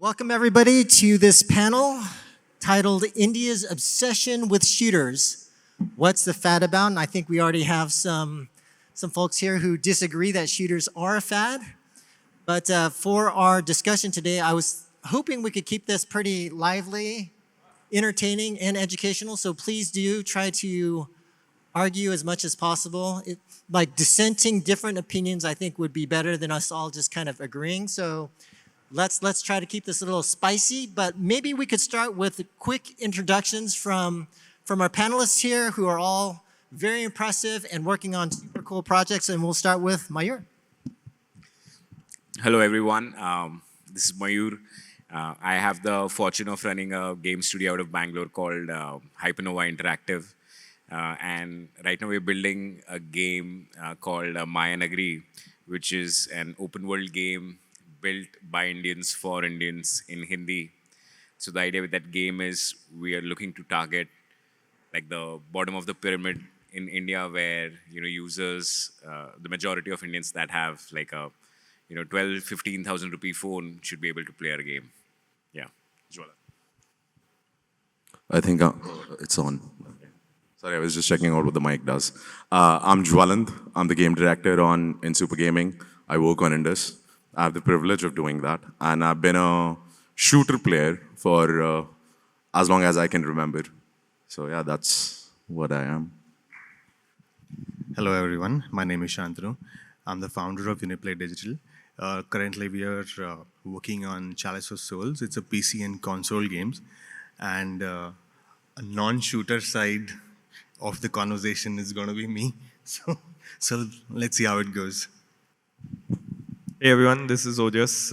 Welcome everybody to this panel titled India's Obsession with Shooters. What's the fad about? And I think we already have some folks here who disagree that shooters are a fad. But for our discussion today, I was hoping we could keep this pretty lively, entertaining, and educational. So please do try to argue as much as possible. Like dissenting different opinions, I think would be better than us all just kind of agreeing. So let's try to keep this a little spicy, but maybe we could start with quick introductions from our panelists here who are all very impressive and working on super cool projects, and we'll start with Mayur. Hello, everyone. This is Mayur. I have the fortune of running a game studio out of Bangalore called Hypernova Interactive. And right now we're building a game called Maya Nagri, which is an open world game built by Indians for Indians in Hindi. So the idea with that game is we are looking to target like the bottom of the pyramid in India, where users, the majority of Indians that have like a 12-15,000 rupee phone should be able to play our game. Yeah, Jwala. I think it's on. Sorry, I was just checking out what the mic does. I'm Jwaland. I'm the game director in Super Gaming. I work on Indus. I have the privilege of doing that. And I've been a shooter player for as long as I can remember. So yeah, that's what I am. Hello everyone, my name is Shantanu. I'm the founder of Uniplay Digital. Currently we are working on Chalice of Souls. It's a PC and console games. And a non-shooter side of the conversation is going to be me. So let's see how it goes. Hey everyone, this is Ojas.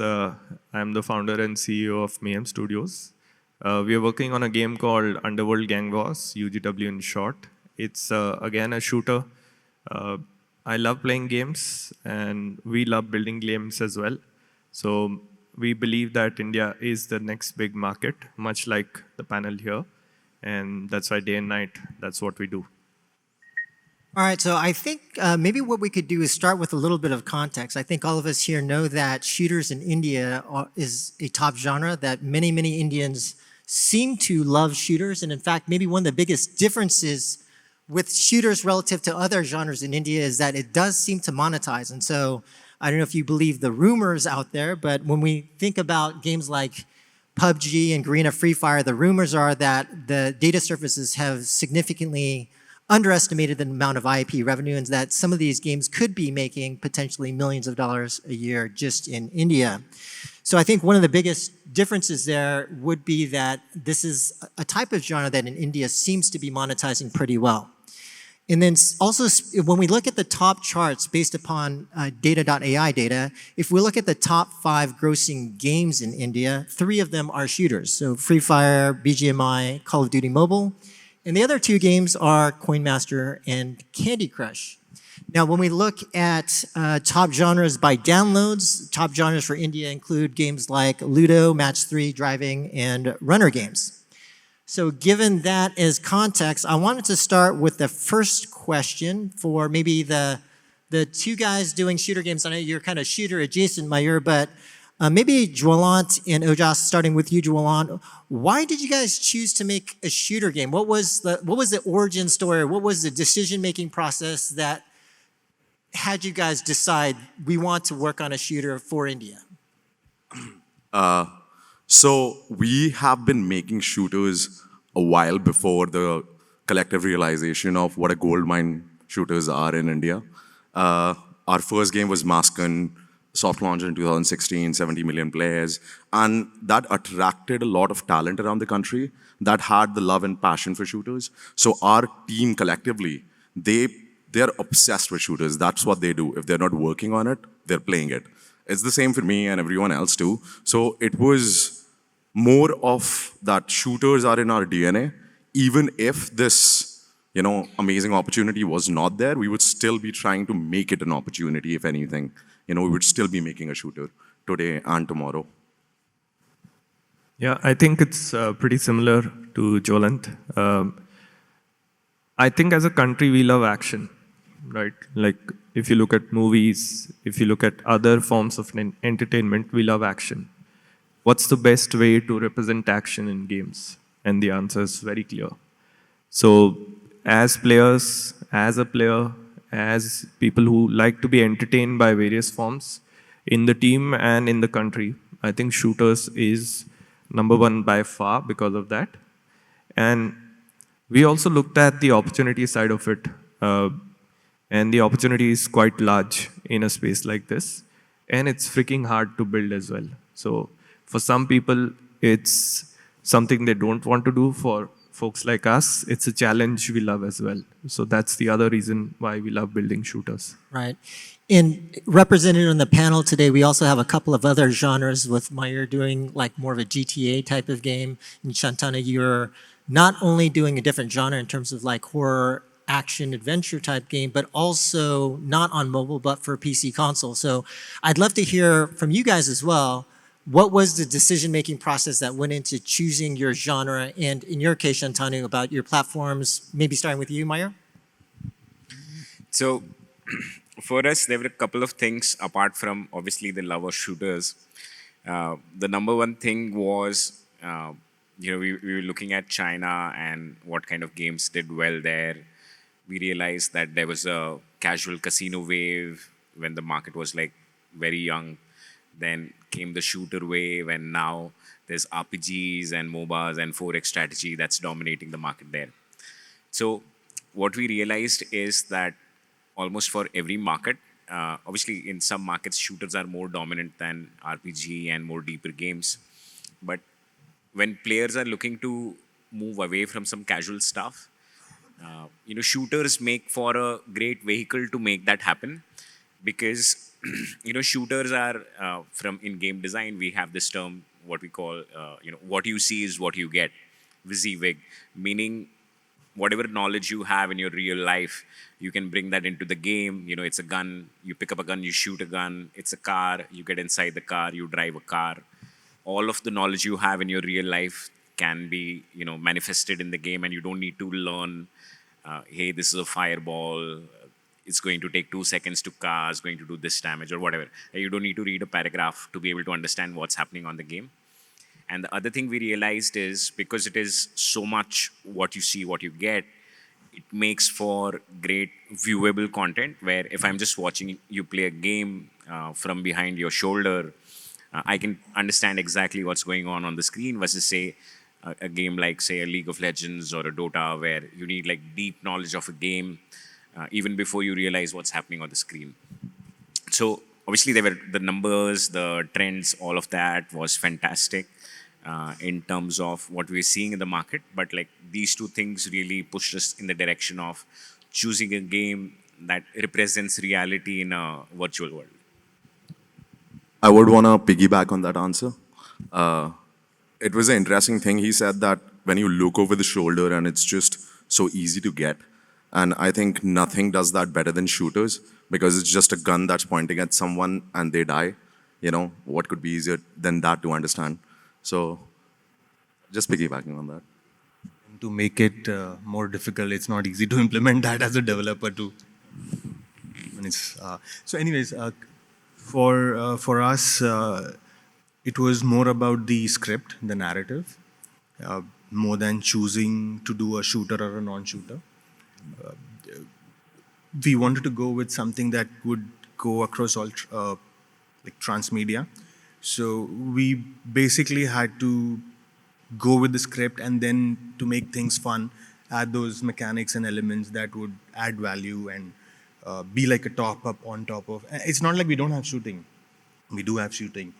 I'm the founder and CEO of Mayhem Studios. We are working on a game called Underworld Gang Wars, UGW in short. It's again a shooter. I love playing games and we love building games as well. So we believe that India is the next big market, much like the panel here. And that's why day and night, that's what we do. All right, so I think maybe what we could do is start with a little bit of context. I think all of us here know that shooters in India is a top genre, that many, many Indians seem to love shooters. And in fact, maybe one of the biggest differences with shooters relative to other genres in India is that it does seem to monetize. And so I don't know if you believe the rumors out there, but when we think about games like PUBG and Garena Free Fire, the rumors are that the data services have significantly underestimated the amount of IP revenue, and that some of these games could be making potentially millions of dollars a year just in India. So I think one of the biggest differences there would be that this is a type of genre that in India seems to be monetizing pretty well. And then also, when we look at the top charts based upon data.ai data, if we look at the top 5 grossing games in India, 3 of them are shooters. So Free Fire, BGMI, Call of Duty Mobile. And the other 2 games are Coin Master and Candy Crush. Now, when we look at top genres by downloads, top genres for India include games like Ludo, Match 3, driving, and runner games. So given that as context, I wanted to start with the first question for maybe the 2 guys doing shooter games. I know you're kind of shooter adjacent, Mayur, but maybe Jwalant and Ojas, starting with you, Jwalant. Why did you guys choose to make a shooter game? What was the origin story? What was the decision-making process that had you guys decide we want to work on a shooter for India? So we have been making shooters a while before the collective realization of what a goldmine shooters are in India. Our first game was Maskan, soft launch in 2016, 70 million players, and that attracted a lot of talent around the country that had the love and passion for shooters. So our team collectively, they're obsessed with shooters. That's what they do. If they're not working on it, they're playing it. It's the same for me and everyone else too. So it was more of that shooters are in our DNA. Even if this, amazing opportunity was not there, we would still be trying to make it an opportunity, if anything. We would still be making a shooter today and tomorrow. Yeah, I think it's pretty similar to Jwalant. I think as a country, we love action, right? Like if you look at movies, if you look at other forms of entertainment, we love action. what's the best way to represent action in games? And the answer is very clear. So, as players, as a player, as people who like to be entertained by various forms in the team and in the country, I think shooters is number one by far because of that. And we also looked at the opportunity side of it. And the opportunity is quite large in a space like this. And it's freaking hard to build as well. So for some people, it's something they don't want to do. For folks like us, it's a challenge we love as well. So that's the other reason why we love building shooters. Right. And represented on the panel today, we also have a couple of other genres with Mayur doing like more of a GTA type of game. And Shantanu, you're not only doing a different genre in terms of like horror, action, adventure type game, but also not on mobile, but for PC console. So I'd love to hear from you guys as well. What was the decision-making process that went into choosing your genre? And in your case, Shantanu, about your platforms, maybe starting with you, Mayur? So for us, there were a couple of things apart from obviously the love of shooters. The number one thing was, we were looking at China and what kind of games did well there. We realized that there was a casual casino wave when the market was like very young. Then came the shooter wave, and now there's RPGs and MOBAs and 4X strategy that's dominating the market there. So what we realized is that almost for every market, obviously in some markets, shooters are more dominant than RPG and more deeper games. But when players are looking to move away from some casual stuff, shooters make for a great vehicle to make that happen, because shooters are from in game design, we have this term what we call what you see is what you get, WYSIWYG, meaning whatever knowledge you have in your real life, you can bring that into the game. It's a gun, you pick up a gun, you shoot a gun. It's a car, you get inside the car, you drive a car. All of the knowledge you have in your real life can be manifested in the game, and you don't need to learn hey, this is a fireball, it's going to take 2 seconds to cast, going to do this damage or whatever. You don't need to read a paragraph to be able to understand what's happening on the game. And the other thing we realized is, because it is so much what you see, what you get, it makes for great viewable content, where if I'm just watching you play a game from behind your shoulder, I can understand exactly what's going on the screen, versus say a game like say a League of Legends or a Dota, where you need like deep knowledge of a game even before you realize what's happening on the screen. So obviously there were the numbers, the trends, all of that was fantastic in terms of what we're seeing in the market. But like these two things really pushed us in the direction of choosing a game that represents reality in a virtual world. I would want to piggyback on that answer. It was an interesting thing. He said that when you look over the shoulder and it's just so easy to get. And I think nothing does that better than shooters, because it's just a gun that's pointing at someone and they die. What could be easier than that to understand? So just piggybacking on that. To make it more difficult, it's not easy to implement that as a developer too. And so anyways, for us, it was more about the script, the narrative, more than choosing to do a shooter or a non-shooter. We wanted to go with something that would go across all like transmedia. So we basically had to go with the script, and then to make things fun, add those mechanics and elements that would add value and be like a top up on top of. It's not like we don't have shooting. We do have shooting.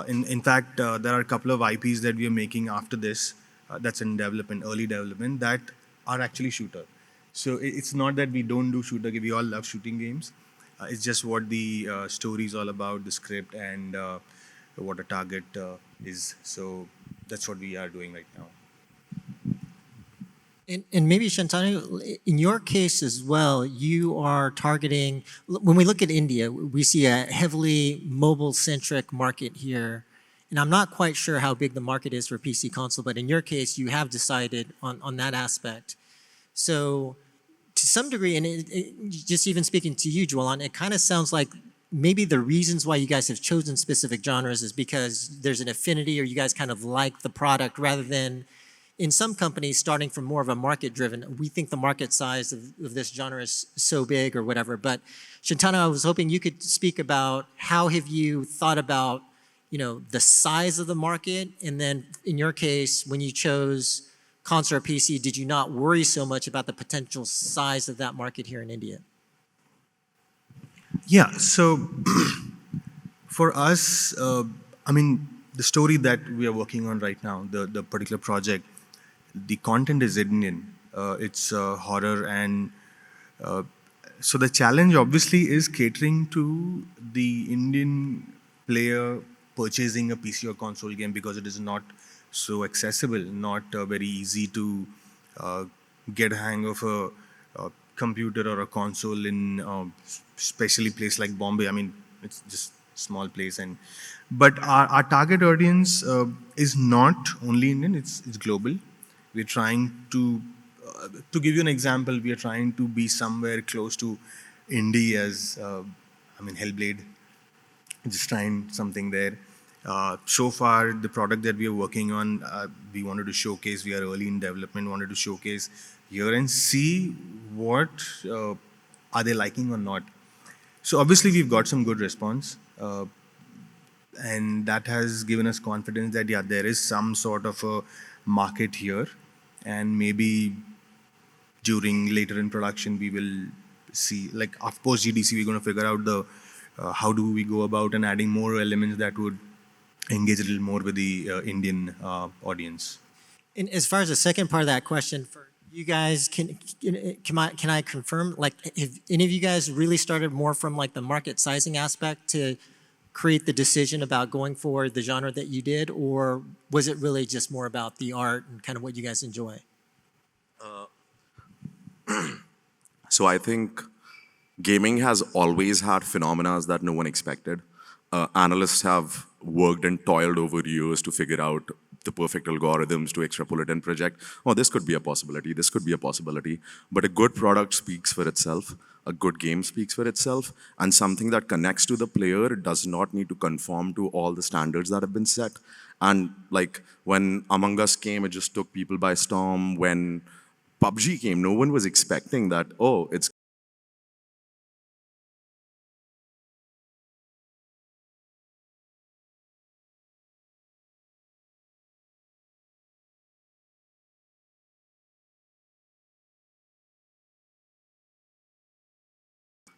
In fact, there are a couple of IPs that we are making after this that's in development, early development, that are actually shooter. So it's not that we don't do shooter. We all love shooting games. It's just what the story is all about, the script, and what a target is. So that's what we are doing right now. And maybe Shantanu, in your case as well, you are targeting, when we look at India, we see a heavily mobile-centric market here. And I'm not quite sure how big the market is for PC console, but in your case, you have decided on that aspect. So to some degree, and just even speaking to you, Jualan, it kind of sounds like maybe the reasons why you guys have chosen specific genres is because there's an affinity or you guys kind of like the product rather than in some companies starting from more of a market driven. We think the market size of this genre is so big or whatever. But Shantanu, I was hoping you could speak about how have you thought about, the size of the market, and then in your case, when you chose console or PC, did you not worry so much about the potential size of that market here in India? Yeah, so for us, I mean, the story that we are working on right now, the particular project, the content is Indian. It's horror, and so the challenge obviously is catering to the Indian player purchasing a PC or console game because it is not so accessible, not very easy to get a hang of a computer or a console in especially place like Bombay. I mean, it's just small place, but our target audience is not only Indian; it's global. We're trying to give you an example. We are trying to be somewhere close to indie as I mean Hellblade. Just trying something there. So far, the product that we are working on, we wanted to showcase. We are early in development. Wanted to showcase here and see what are they liking or not. So obviously, we've got some good response, and that has given us confidence that yeah, there is some sort of a market here, and maybe during later in production we will see, like of post GDC, we're going to figure out the how do we go about and adding more elements that would engage a little more with the Indian audience. And as far as the second part of that question, for you guys, can I confirm, like, have any of you guys really started more from like the market sizing aspect to create the decision about going for the genre that you did, or was it really just more about the art and kind of what you guys enjoy? So I think gaming has always had phenomena that no one expected. Analysts have worked and toiled over years to figure out the perfect algorithms to extrapolate and project, oh, this could be a possibility, this could be a possibility. But a good product speaks for itself, a good game speaks for itself, and something that connects to the player does not need to conform to all the standards that have been set. And like when Among Us came, it just took people by storm. When PUBG came, no one was expecting that, oh, it's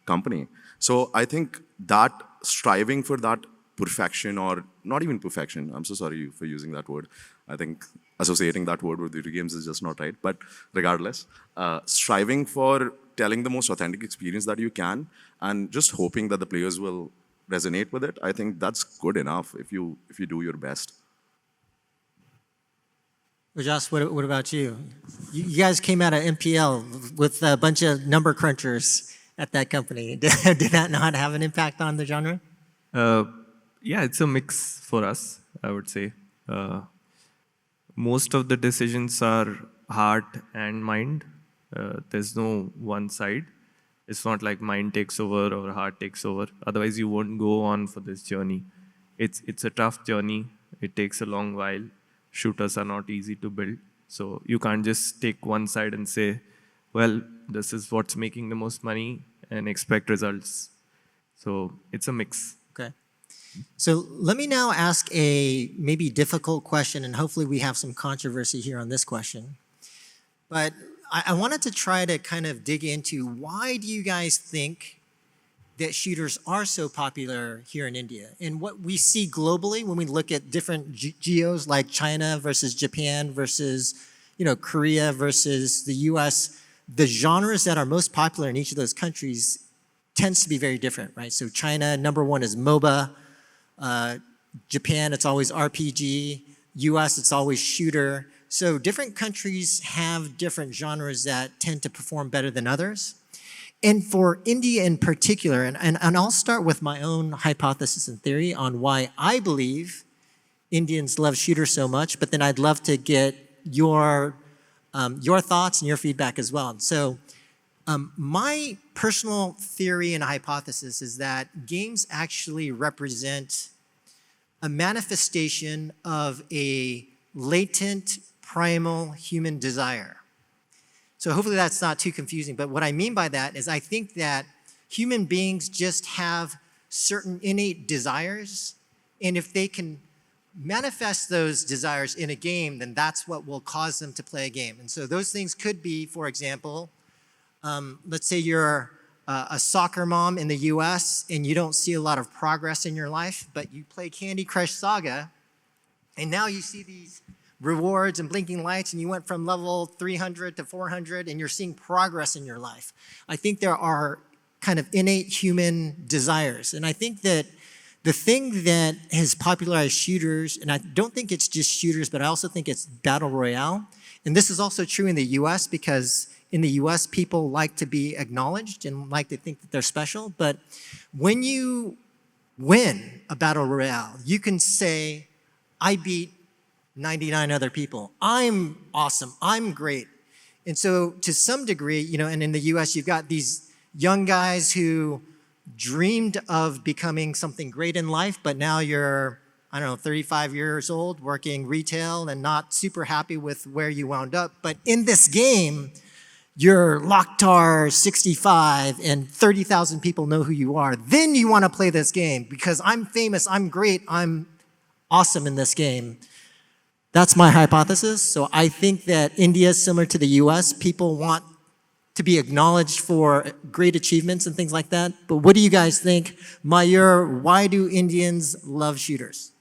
company. So I think that striving for that perfection, or not even perfection, I'm so sorry for using that word. I think associating that word with video games is just not right. But regardless, striving for telling the most authentic experience that you can and just hoping that the players will resonate with it, I think that's good enough if you do your best. Rajas, what about you? You guys came out of MPL with a bunch of number crunchers at that company. Did that not have an impact on the genre? Yeah, it's a mix for us, I would say. Most of the decisions are heart and mind. There's no one side. It's not like mind takes over or heart takes over. Otherwise, you won't go on for this journey. It's a tough journey. It takes a long while. Shooters are not easy to build. So you can't just take one side and say, well, this is what's making the most money and expect results. So it's a mix. Okay. So let me now ask a maybe difficult question, and hopefully we have some controversy here on this question. But I wanted to try to kind of dig into, why do you guys think that shooters are so popular here in India? And what we see globally when we look at different geos like China versus Japan versus Korea versus the US, the genres that are most popular in each of those countries tends to be very different, right? So China, number one is MOBA. Japan, it's always RPG. US, it's always shooter. So different countries have different genres that tend to perform better than others. And for India in particular, and I'll start with my own hypothesis and theory on why I believe Indians love shooters so much, but then I'd love to get your thoughts and your feedback as well. So My personal theory and hypothesis is that games actually represent a manifestation of a latent, primal human desire. So hopefully that's not too confusing, but what I mean by that is I think that human beings just have certain innate desires, and if they can manifest those desires in a game, then that's what will cause them to play a game. And so those things could be, for example, let's say you're a soccer mom in the US and you don't see a lot of progress in your life, but you play Candy Crush Saga, and now you see these rewards and blinking lights, and you went from level 300 to 400, and you're seeing progress in your life. I think there are kind of innate human desires. And I think that the thing that has popularized shooters, and I don't think it's just shooters, but I also think it's battle royale. And this is also true in the US because in the US, people like to be acknowledged and like to think that they're special. But when you win a battle royale, you can say, I beat 99 other people. I'm awesome. I'm great. And so to some degree, you know, and in the US, you've got these young guys who dreamed of becoming something great in life, but now you're, I don't know, 35 years old, working retail and not super happy with where you wound up. But in this game, you're Locktar 65 and 30,000 people know who you are. Then you want to play this game because I'm famous, I'm great, I'm awesome in this game. That's my hypothesis. So I think that India is similar to the US. People want to be acknowledged for great achievements and things like that. But what do you guys think? Mayur, why do Indians love shooters?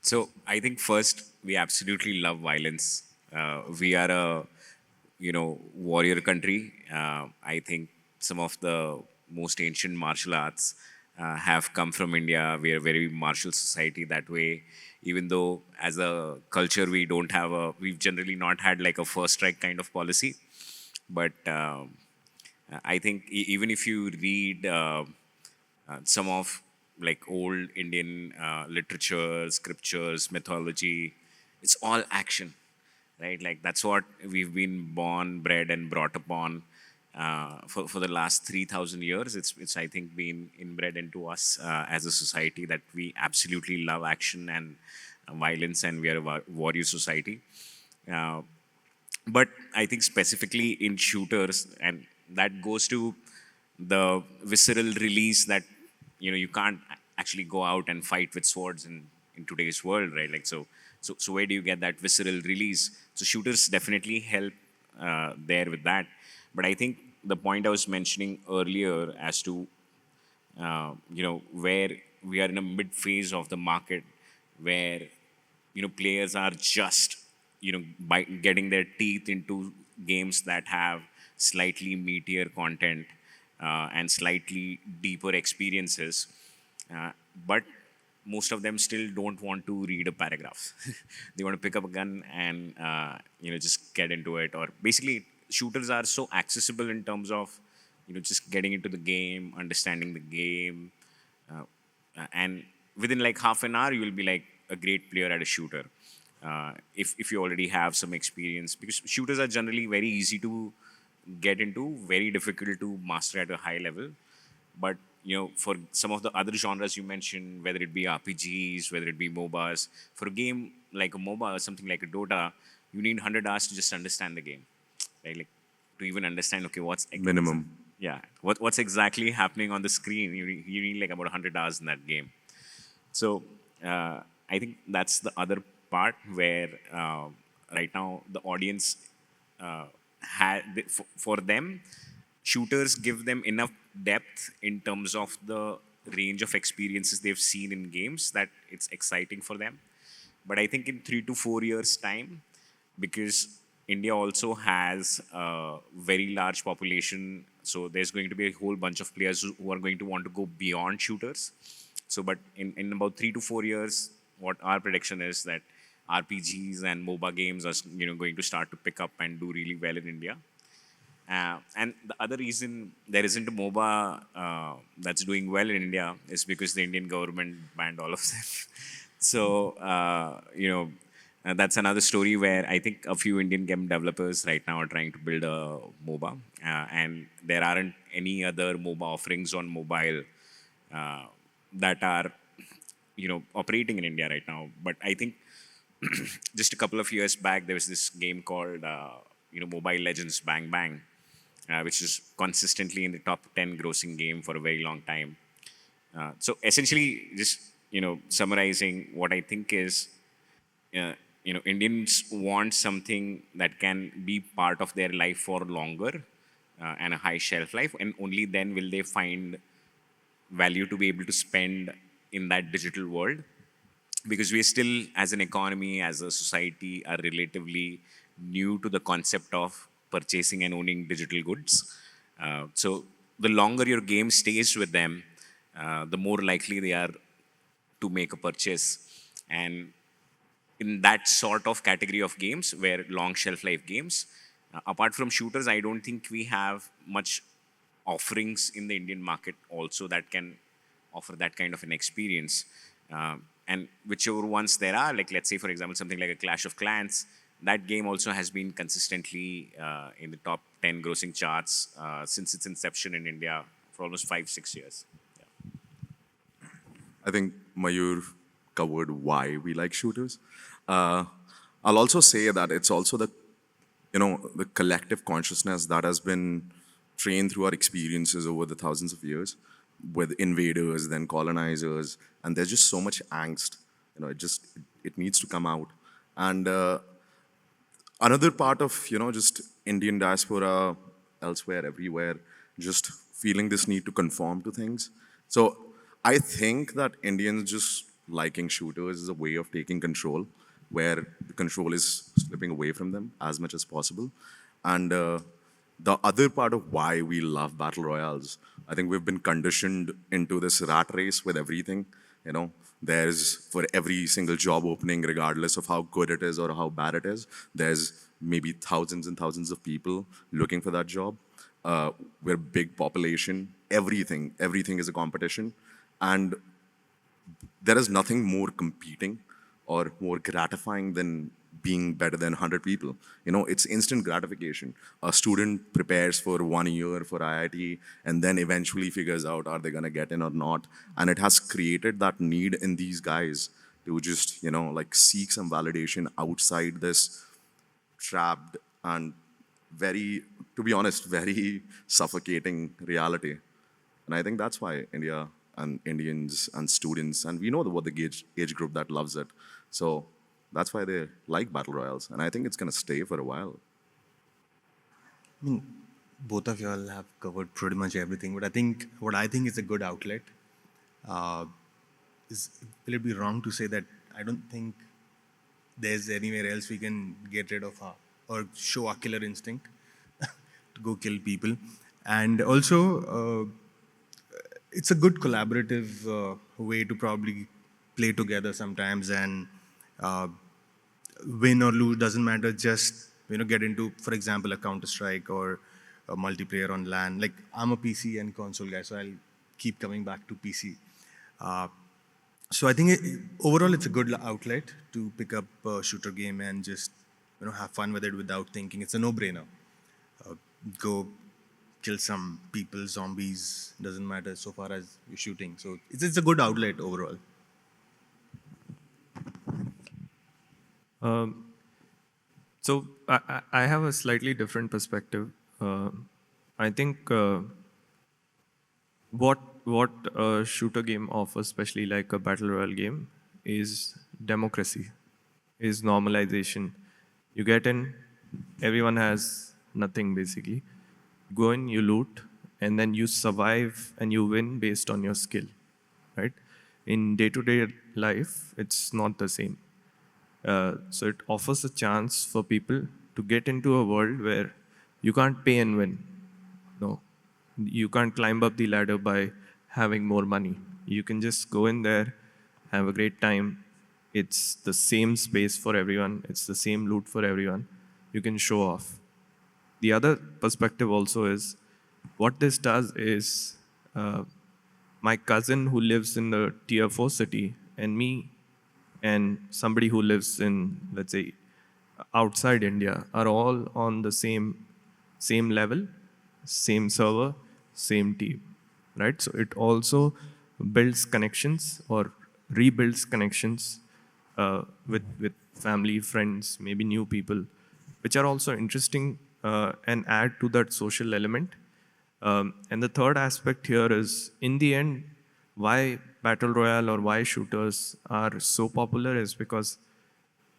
So I think first we absolutely love violence. We are a warrior country. I think some of the most ancient martial arts have come from India. We are a very martial society that way. Even though as a culture we've generally not had like a first strike kind of policy. But I think even if you read some of like old Indian literature, scriptures, mythology, it's all action, right? Like that's what we've been born, bred, and brought upon for the last 3,000 years. It's I think been inbred into us as a society that we absolutely love action and violence, and we are a warrior society. But I think specifically in shooters, and that goes to the visceral release that you can't actually go out and fight with swords in today's world, right? Like so where do you get that visceral release? So shooters definitely help there with that. But I think the point I was mentioning earlier as to where we are in a mid phase of the market where players are just by getting their teeth into games that have slightly meatier content and slightly deeper experiences, but most of them still don't want to read a paragraph. They want to pick up a gun and just get into it. Or basically, shooters are so accessible in terms of just getting into the game, understanding the game, and within like half an hour you will be like a great player at a shooter. If you already have some experience, because shooters are generally very easy to get into, very difficult to master at a high level. But for some of the other genres you mentioned, whether it be RPGs, whether it be MOBAs, for a game like a MOBA or something like a Dota, you need 100 hours to just understand the game, right? Like to even understand, okay, Minimum. yeah, what's exactly happening on the screen. You need like about 100 hours in that game. So I think that's the other part where right now the audience for them, shooters give them enough depth in terms of the range of experiences they've seen in games that it's exciting for them. But I think in 3 to 4 years time, because India also has a very large population, so there's going to be a whole bunch of players who are going to want to go beyond shooters. So but in about 3 to 4 years, what our prediction is that RPGs and MOBA games are going to start to pick up and do really well in India. And the other reason there isn't a MOBA that's doing well in India is because the Indian government banned all of them. So That's another story where I think a few Indian game developers right now are trying to build a MOBA, and there aren't any other MOBA offerings on mobile uh, that are, operating in India right now. But I think just a couple of years back, there was this game called, Mobile Legends Bang Bang, which is consistently in the top 10 grossing game for a very long time. So essentially, just summarizing, what I think is, uh, Indians want something that can be part of their life for longer and a high shelf life, and only then will they find value to be able to spend in that digital world, because we still, as an economy, as a society, are relatively new to the concept of purchasing and owning digital goods. So the longer your game stays with them, the more likely they are to make a purchase. And in that sort of category of games, where long shelf life games, apart from shooters, I don't think we have much offerings in the Indian market also that can offer that kind of an experience. And whichever ones there are, like let's say for example something like a Clash of Clans, that game also has been consistently in the top 10 grossing charts since its inception in India for almost 5-6 years. I think Mayur covered why we like shooters. Uh, I'll also say that it's also the collective consciousness that has been trained through our experiences over the thousands of years with invaders, then colonizers, and there's just so much angst. It needs to come out. And another part of just Indian diaspora elsewhere, everywhere, just feeling this need to conform to things. So I think that Indians just liking shooters is a way of taking control, where the control is slipping away from them as much as possible. And the other part of why we love battle royales, I think we've been conditioned into this rat race with everything. There's, for every single job opening, regardless of how good it is or how bad it is, there's maybe thousands and thousands of people looking for that job. We're a big population. Everything is a competition. And there is nothing more competing or more gratifying than being better than 100 people. It's instant gratification. A student prepares for 1 year for IIT and then eventually figures out, are they going to get in or not? And it has created that need in these guys to just, like seek some validation outside this trapped and very, to be honest, very suffocating reality. And I think that's why India and Indians and students, and we know what the age group that loves it. So that's why they like battle royals. And I think it's going to stay for a while. Both of y'all have covered pretty much everything, but what I think is a good outlet uh, will it be wrong to say that I don't think there's anywhere else we can get rid of or show our killer instinct to go kill people. And also, it's a good collaborative way to probably play together sometimes, and uh, win or lose doesn't matter. Just get into, for example, a Counter-Strike or a multiplayer on LAN. Like, I'm a PC and console guy, so I'll keep coming back to PC. So I think overall it's a good outlet to pick up a shooter game and just have fun with it without thinking. It's a no-brainer. Go kill some people, zombies, doesn't matter so far as you're shooting. So it's a good outlet overall. So I have a slightly different perspective. I think what a shooter game offers, especially like a battle royale game, is democracy, is normalization. You get in, everyone has nothing basically. Go in, you loot, and then you survive and you win based on your skill, right? In day-to-day life, it's not the same. So it offers a chance for people to get into a world where you can't pay and win. No, you can't climb up the ladder by having more money. You can just go in there, have a great time. It's the same space for everyone. It's the same loot for everyone. You can show off. The other perspective also is, what this does is, my cousin who lives in the tier 4 city and me and somebody who lives in, let's say, outside India are all on the same level, same server, same team, right? So it also builds connections or rebuilds connections with family, friends, maybe new people, which are also interesting and add to that social element. And the third aspect here is, in the end, why battle royale or why shooters are so popular is because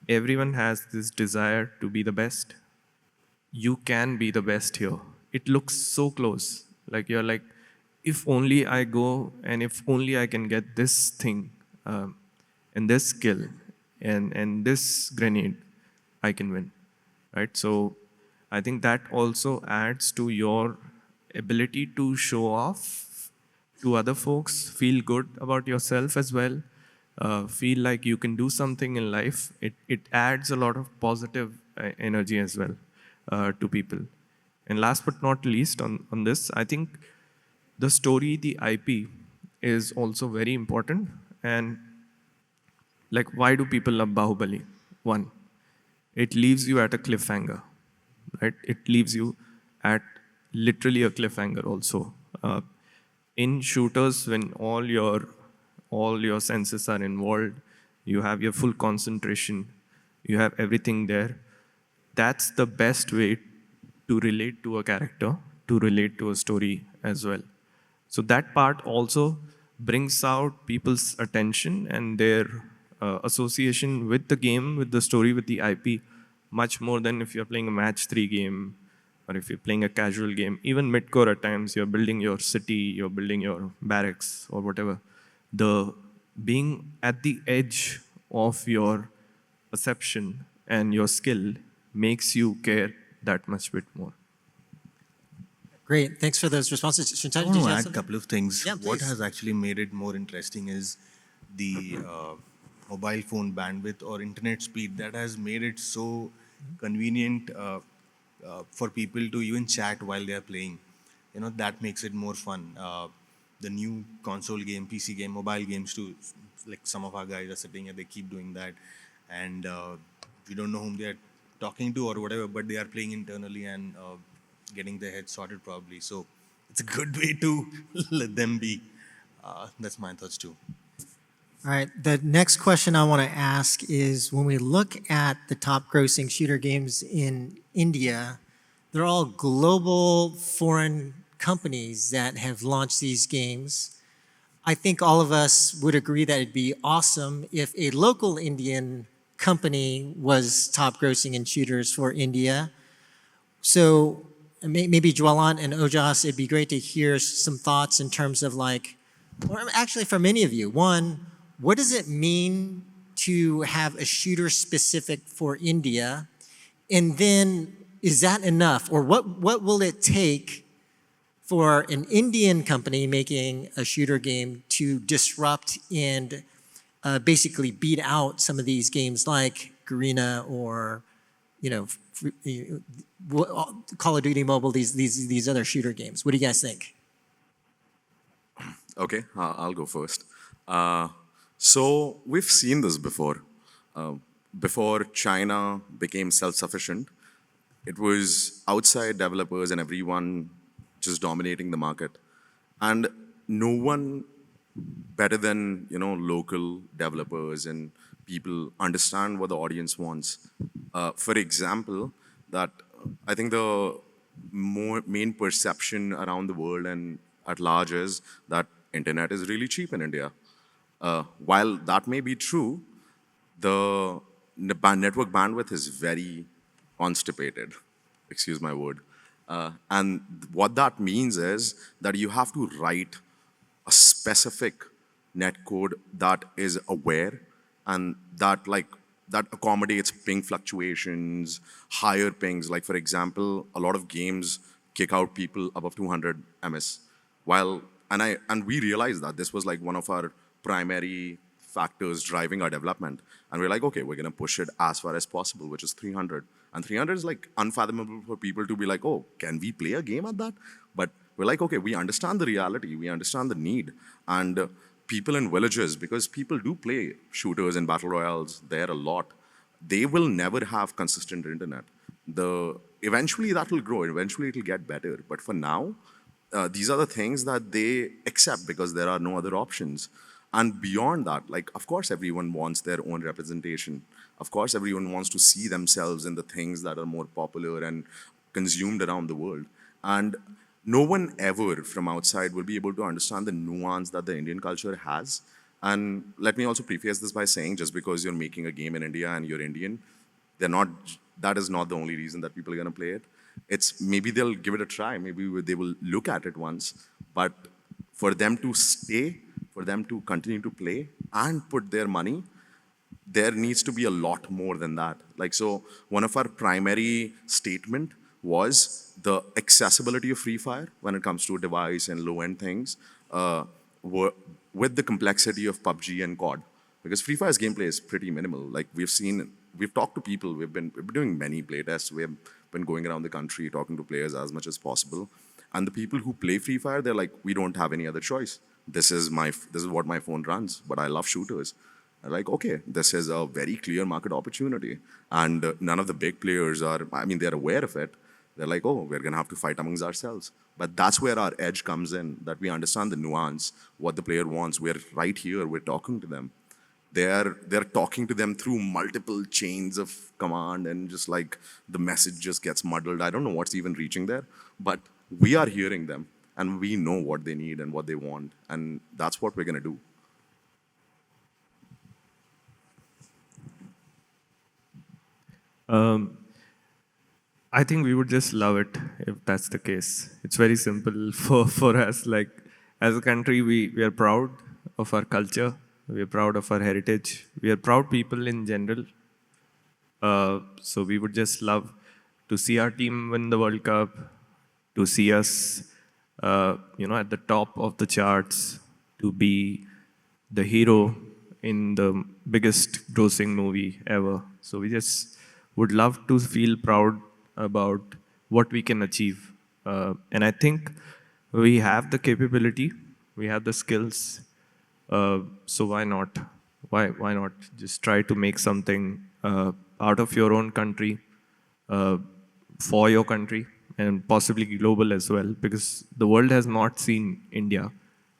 everyone has this desire to be the best. You can be the best here. It looks so close. Like you're like, if only I go and if only I can get this thing and this skill and this grenade, I can win, right? So I think that also adds to your ability to show off to other folks, feel good about yourself as well, feel like you can do something in life. It adds a lot of positive energy as well to people. And last but not least on this, I think the story, the IP is also very important. And like, why do people love Bahubali? One, it leaves you at a cliffhanger, right? It leaves you at literally a cliffhanger also. In shooters, when all your senses are involved, you have your full concentration, you have everything there. That's the best way to relate to a character, to relate to a story as well. So that part also brings out people's attention and their association with the game, with the story, with the IP, much more than if you're playing a match 3 game or if you're playing a casual game. Even mid-core at times, you're building your city, you're building your barracks or whatever. The being at the edge of your perception and your skill makes you care that much bit more. Great. Thanks for those responses. I Shantanu, want did to you have add a something? couple of things. Yeah, What please. has actually made it more interesting is the mobile phone bandwidth or internet speed that has made it so convenient for people to even chat while they are playing. You know, that makes it more fun. The new console game, PC game, mobile games too, like some of our guys are sitting here, they keep doing that. And we don't know whom they are talking to or whatever, but they are playing internally and getting their head sorted probably. So it's a good way to let them be. That's my thoughts too. All right. The next question I want to ask is, when we look at the top grossing shooter games in India, they're all global foreign companies that have launched these games. I think all of us would agree that it'd be awesome if a local Indian company was top grossing in shooters for India. So maybe Jwalant and Ojas, it'd be great to hear some thoughts in terms of like, or actually from any of you. One, what does it mean to have a shooter specific for India? And then is that enough? Or what will it take for an Indian company making a shooter game to disrupt and basically beat out some of these games like Garena or, you know, Call of Duty Mobile, these other shooter games? What do you guys think? Okay, I'll go first. So we've seen this before. Before China became self-sufficient, it was outside developers and everyone just dominating the market. And no one better than, local developers and people understand what the audience wants. For example, that I think the main perception around the world and at large is that internet is really cheap in India. While that may be true, the network bandwidth is very constipated, excuse my word. And what that means is that you have to write a specific netcode that is aware and that accommodates ping fluctuations, higher pings. Like for example, a lot of games kick out people above 200 ms. And we realized that this was like one of our primary factors driving our development. And we're like, okay, we're gonna push it as far as possible, which is 300. And 300 is like unfathomable for people to be like, oh, can we play a game at that? But we're like, okay, we understand the reality, we understand the need. And people in villages, because people do play shooters and battle royales there a lot, they will never have consistent internet. Eventually that will grow. Eventually it will get better. But for now, these are the things that they accept because there are no other options. And beyond that, like, of course, everyone wants their own representation. Of course, everyone wants to see themselves in the things that are more popular and consumed around the world. And no one ever from outside will be able to understand the nuance that the Indian culture has. And let me also preface this by saying, just because you're making a game in India and you're Indian, they're not, that is not the only reason that people are going to play it. It's maybe they'll give it a try, maybe they will look at it once, but for them to stay, for them to continue to play and put their money, there needs to be a lot more than that. Like, so one of our primary statement was the accessibility of Free Fire when it comes to device and low-end things, with the complexity of PUBG and COD. Because Free Fire's gameplay is pretty minimal. Like, we've talked to people, we've been doing many playtests, we've been going around the country talking to players as much as possible. And the people who play Free Fire, they're like, we don't have any other choice. This is what my phone runs, but I love shooters. I'm like, okay, this is a very clear market opportunity. And none of the big players are, I mean, they're aware of it. They're like, oh, we're going to have to fight amongst ourselves. But that's where our edge comes in, that we understand the nuance, what the player wants. We're right here, we're talking to them. They're talking to them through multiple chains of command, and just like the message just gets muddled. I don't know what's even reaching there, but we are hearing them and we know what they need and what they want. And that's what we're going to do. I think we would just love it if that's the case. It's very simple for us. Like, as a country, we are proud of our culture. We are proud of our heritage. We are proud people in general. So we would just love to see our team win the World Cup, to see us, at the top of the charts, to be the hero in the biggest grossing movie ever. So we just would love to feel proud about what we can achieve. And I think we have the capability, we have the skills. So why not? Why not just try to make something out of your own country, for your country, and possibly global as well, because the world has not seen India,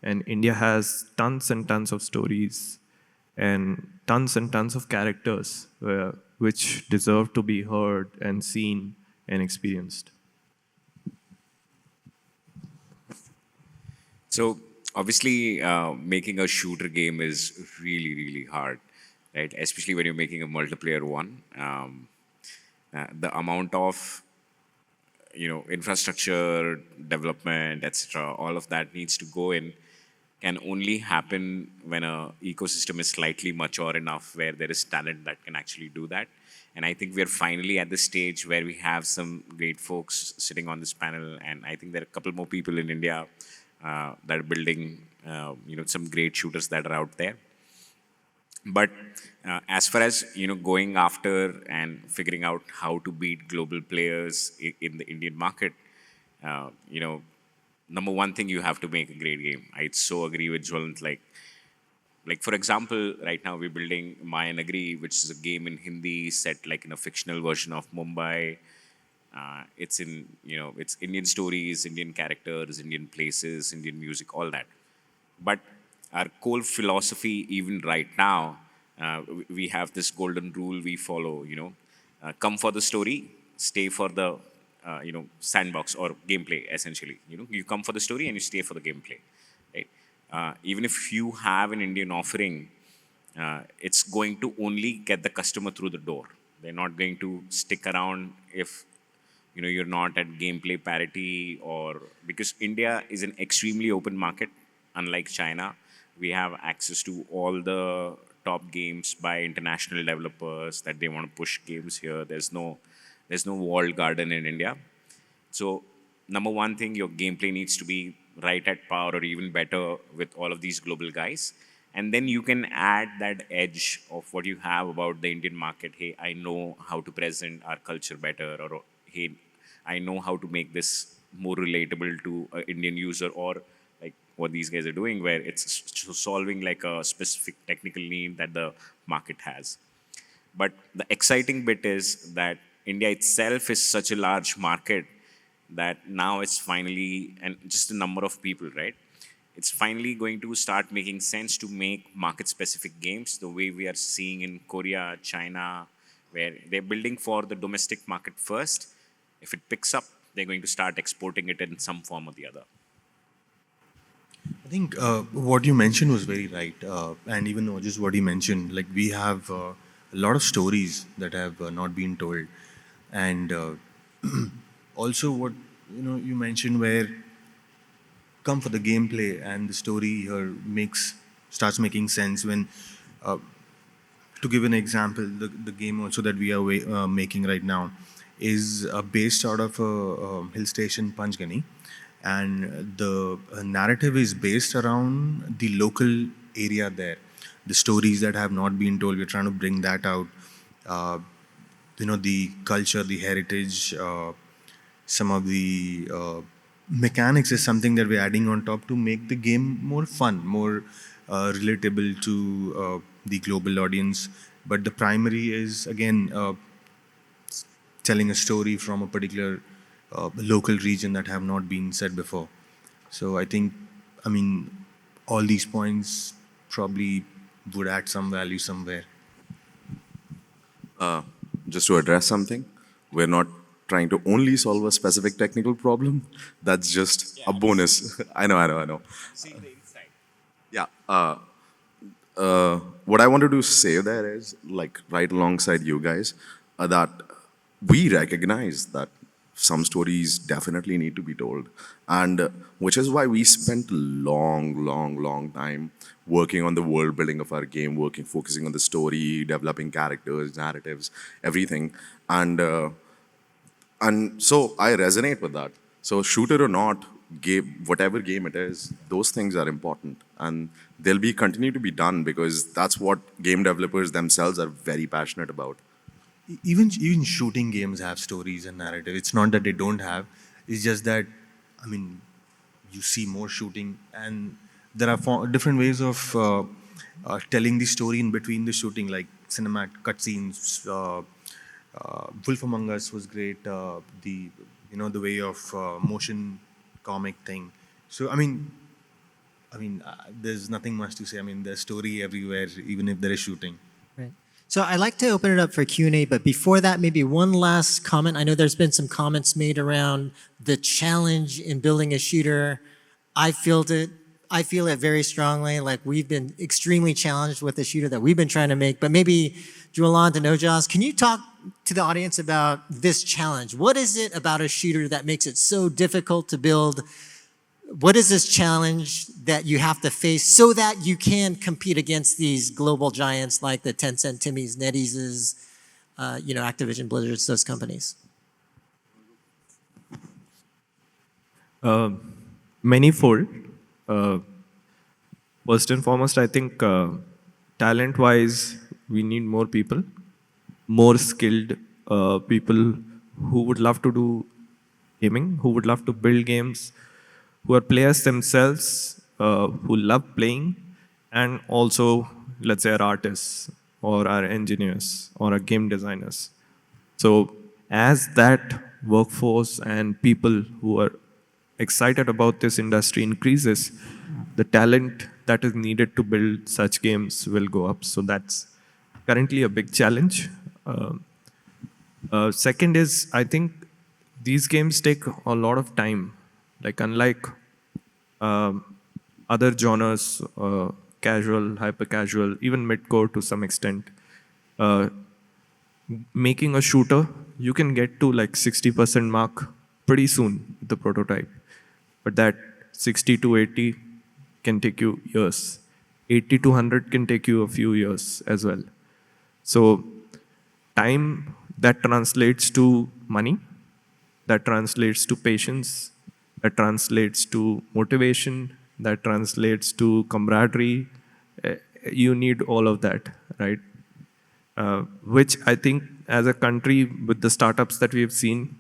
and India has tons and tons of stories and tons of characters which deserve to be heard and seen and experienced. So obviously, making a shooter game is really, really hard, right? Especially when you're making a multiplayer one. The amount of infrastructure development, etc., all of that needs to go in, can only happen when a ecosystem is slightly mature enough where there is talent that can actually do that. And I think we're finally at the stage where we have some great folks sitting on this panel, and I think there are a couple more people in India that are building some great shooters that are out there. But as far as going after and figuring out how to beat global players in the Indian market, number one thing, you have to make a great game. I so agree with Jwalant. Like for example, right now we're building Maya Nagri, which is a game in Hindi set like in a fictional version of Mumbai. It's it's Indian stories, Indian characters, Indian places, Indian music, all that. But our core philosophy, even right now, we have this golden rule we follow. Come for the story, stay for the sandbox or gameplay. Essentially, you come for the story and you stay for the gameplay. Right? Even if you have an Indian offering, it's going to only get the customer through the door. They're not going to stick around if you're not at gameplay parity, or because India is an extremely open market. Unlike China, we have access to all the top games by international developers that they want to push games here. There's no walled garden in India. So number one thing, your gameplay needs to be right at par or even better with all of these global guys. And then you can add that edge of what you have about the Indian market. Hey, I know how to present our culture better, or hey, I know how to make this more relatable to an Indian user, or like what these guys are doing, where it's solving like a specific technical need that the market has. But the exciting bit is that India itself is such a large market that now it's finally, and just a number of people, right? It's finally going to start making sense to make market specific games the way we are seeing in Korea, China, where they're building for the domestic market first. If it picks up, they're going to start exporting it in some form or the other. I think what you mentioned was very right, and even though just what you mentioned, like we have a lot of stories that have not been told, and also what you mentioned where come for the gameplay and the story here starts making sense when. To give an example, the game also that we are making right now is based out of a hill station, Panchgani, and the narrative is based around the local area there, the stories that have not been told. We're trying to bring that out. The culture, the heritage, some of the mechanics is something that we're adding on top to make the game more fun, more relatable to the global audience. But the primary is again telling a story from a particular local region that have not been said before. So I think, all these points probably would add some value somewhere. Just to address something, we're not trying to only solve a specific technical problem. That's just a bonus. I know. See the inside. Yeah. What I wanted to say there is, like, right alongside you guys, that we recognize that some stories definitely need to be told, and which is why we spent a long time working on the world building of our game, focusing on the story, developing characters, narratives, everything, and so I resonate with that. So shooter or not, whatever game it is, those things are important, and they'll be continue to be done because that's what game developers themselves are very passionate about. Even shooting games have stories and narrative. It's not that they don't have. It's just that, you see more shooting, and there are different ways of telling the story in between the shooting, like cinematic cutscenes. Wolf Among Us was great. The way of motion comic thing. So there's nothing much to say. There's story everywhere, even if there is shooting. Right. So I'd like to open it up for Q&A, but before that, maybe one last comment. I know there's been some comments made around the challenge in building a shooter. I feel it very strongly. Like we've been extremely challenged with the shooter that we've been trying to make. But maybe Jualan and Ojas, can you talk to the audience about this challenge? What is it about a shooter that makes it so difficult to build? What is this challenge that you have to face so that you can compete against these global giants like the Tencent, Timmy's, NetEase's, Activision, Blizzard's, those companies? Manyfold. First and foremost, I think talent-wise, we need more people, more skilled people who would love to do gaming, who would love to build games, who are players themselves, who love playing, and also, let's say, our artists or our engineers or our game designers. So as that workforce and people who are excited about this industry increases, the talent that is needed to build such games will go up. So that's currently a big challenge. Second is, I think these games take a lot of time. Like unlike other genres, casual, hyper-casual, even mid-core to some extent, making a shooter, you can get to like 60% mark pretty soon with the prototype. But that 60 to 80 can take you years. 80 to 100 can take you a few years as well. So time that translates to money, that translates to patience, that translates to motivation, that translates to camaraderie. You need all of that, right? Which I think as a country with the startups that we've seen,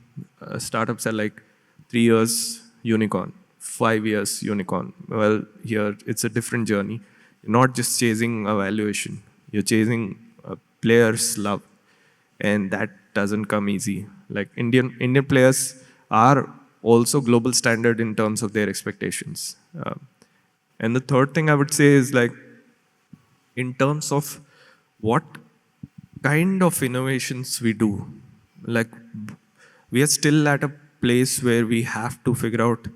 startups are like 3 years unicorn, 5 years unicorn. Well, here it's a different journey. You're not just chasing a valuation, you're chasing a player's love. And that doesn't come easy. Like Indian players are also global standard in terms of their expectations. And the third thing I would say is like, in terms of what kind of innovations we do, like we are still at a place where we have to figure out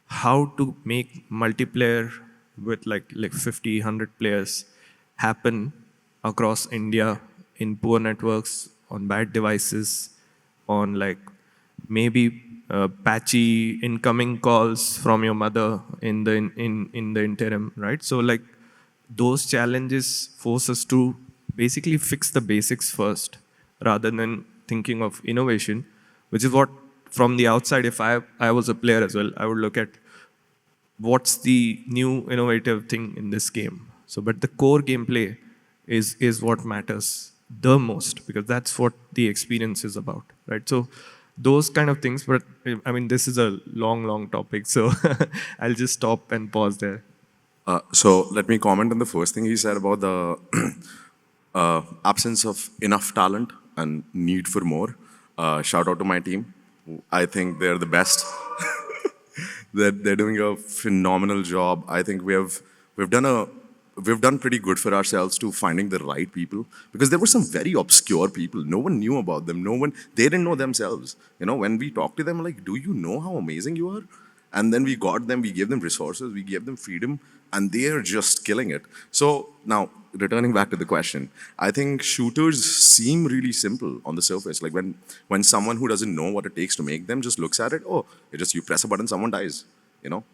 how to make multiplayer with like 50, 100 players happen across India in poor networks, on bad devices, on like maybe patchy incoming calls from your mother in the interim, right? So like those challenges force us to basically fix the basics first rather than thinking of innovation, which is what from the outside, if I was a player as well, I would look at what's the new innovative thing in this game. So, but the core gameplay is what matters the most, because that's what the experience is about, right? So those kind of things, but I mean, this is a long topic, so I'll just stop and pause there. So let me comment on the first thing he said about the absence of enough talent and need for more. Shout out to my team. I think they're the best. They're doing a phenomenal job. I think we've done pretty good for ourselves to finding the right people, because there were some very obscure people. No one knew about them. They didn't know themselves. You know, when we talked to them, like, do you know how amazing you are? And then we got them, we gave them resources, we gave them freedom, and they are just killing it. So now, returning back to the question, I think shooters seem really simple on the surface. Like when someone who doesn't know what it takes to make them just looks at it, oh, you press a button, someone dies. You know,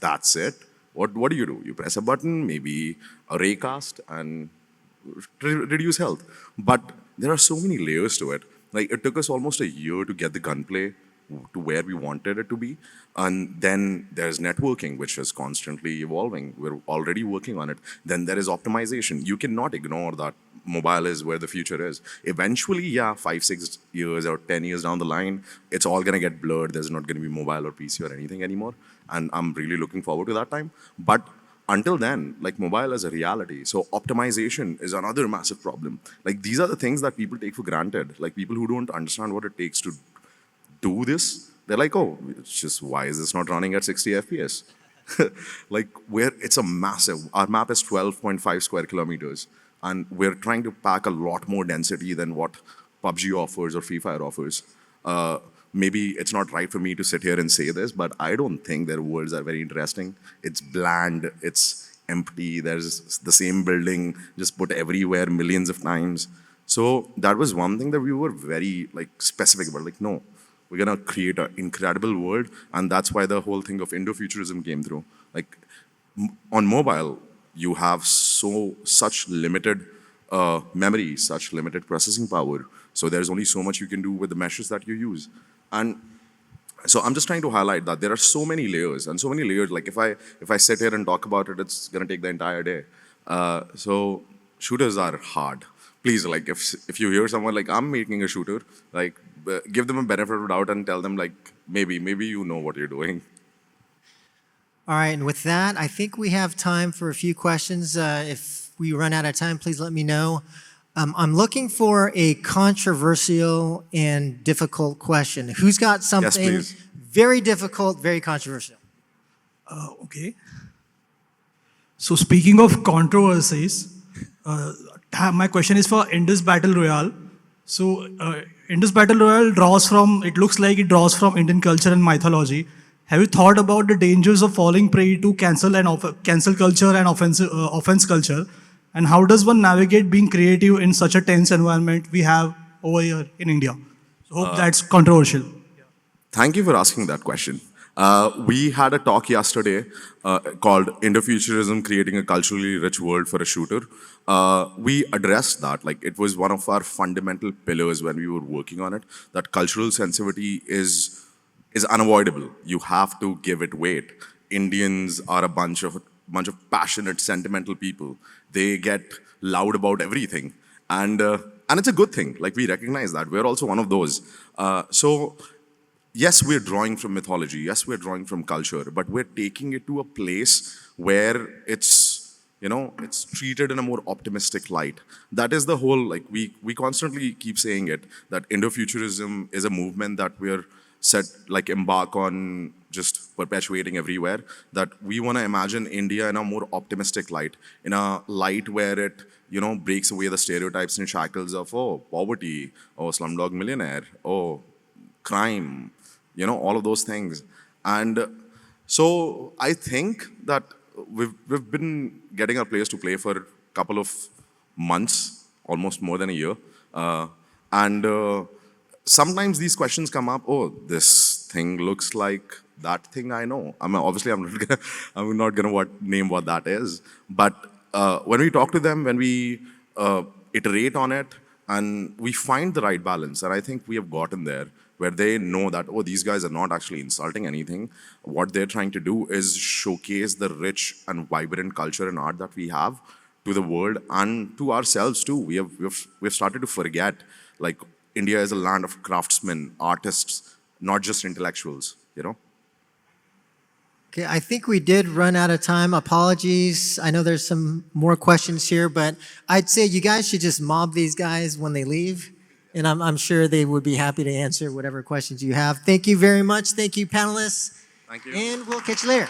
that's it. What do? You press a button, maybe a raycast, and reduce health. But there are so many layers to it. Like it took us almost a year to get the gunplay to where we wanted it to be. And then there's networking, which is constantly evolving. We're already working on it. Then there is optimization. You cannot ignore that mobile is where the future is. Eventually, yeah, 5, 6 years or 10 years down the line, it's all gonna get blurred. There's not gonna be mobile or PC or anything anymore. And I'm really looking forward to that time. But until then, like mobile is a reality. So optimization is another massive problem. Like these are the things that people take for granted. Like people who don't understand what it takes to do this, they're like, oh, it's just, why is this not running at 60 FPS? Like, it's a massive, our map is 12.5 square kilometers, and we're trying to pack a lot more density than what PUBG offers or Free Fire offers. Maybe it's not right for me to sit here and say this, but I don't think their worlds are very interesting. It's bland, it's empty, there's the same building, just put everywhere millions of times. So that was one thing that we were very like specific about, like, no, we're gonna create an incredible world, and that's why the whole thing of Indo-futurism came through. Like on mobile, you have such limited memory, such limited processing power. So there's only so much you can do with the meshes that you use. And so I'm just trying to highlight that there are so many layers and so many layers. Like if I sit here and talk about it, it's gonna take the entire day. So shooters are hard. Please, like if you hear someone like I'm making a shooter, like give them a benefit of the doubt and tell them like maybe you know what you're doing. All right, and with that, I think we have time for a few questions. If we run out of time, please let me know. I'm looking for a controversial and difficult question. Who's got something please. very difficult, very controversial? Okay. So speaking of controversies, my question is for Indus Battle Royale. So Indus Battle Royale it looks like it draws from Indian culture and mythology. Have you thought about the dangers of falling prey to cancel culture and offense culture? And how does one navigate being creative in such a tense environment we have over here in India? So hope that's controversial. Thank you for asking that question. We had a talk yesterday called Indo-futurism, Creating a Culturally Rich World for a Shooter. We addressed that, like it was one of our fundamental pillars when we were working on it, that cultural sensitivity is unavoidable. You have to give it weight. Indians are a bunch of passionate, sentimental people. They get loud about everything. And it's a good thing. Like we recognize that. We're also one of those. So yes, we're drawing from mythology, yes, we're drawing from culture, but we're taking it to a place where it's, it's treated in a more optimistic light. That is the whole, like, we constantly keep saying it, that Indo-futurism is a movement that we're embark on just perpetuating everywhere, that we want to imagine India in a more optimistic light, in a light where it, breaks away the stereotypes and shackles of, oh, poverty, oh, slumdog millionaire, oh, crime, all of those things. And so I think that we've been getting our players to play for a couple of months, almost more than a year. And sometimes these questions come up, oh, this thing looks like that thing I know. I mean, obviously I'm not gonna name what that is. But when we talk to them, when we iterate on it, and we find the right balance, and I think we have gotten there, where they know that, oh, these guys are not actually insulting anything. What they're trying to do is showcase the rich and vibrant culture and art that we have to the world and to ourselves too. We've started to forget, like, India is a land of craftsmen, artists, not just intellectuals, Okay, I think we did run out of time. Apologies. I know there's some more questions here, but I'd say you guys should just mob these guys when they leave, and I'm sure they would be happy to answer whatever questions you have. Thank you very much. Thank you, panelists. Thank you. And we'll catch you later.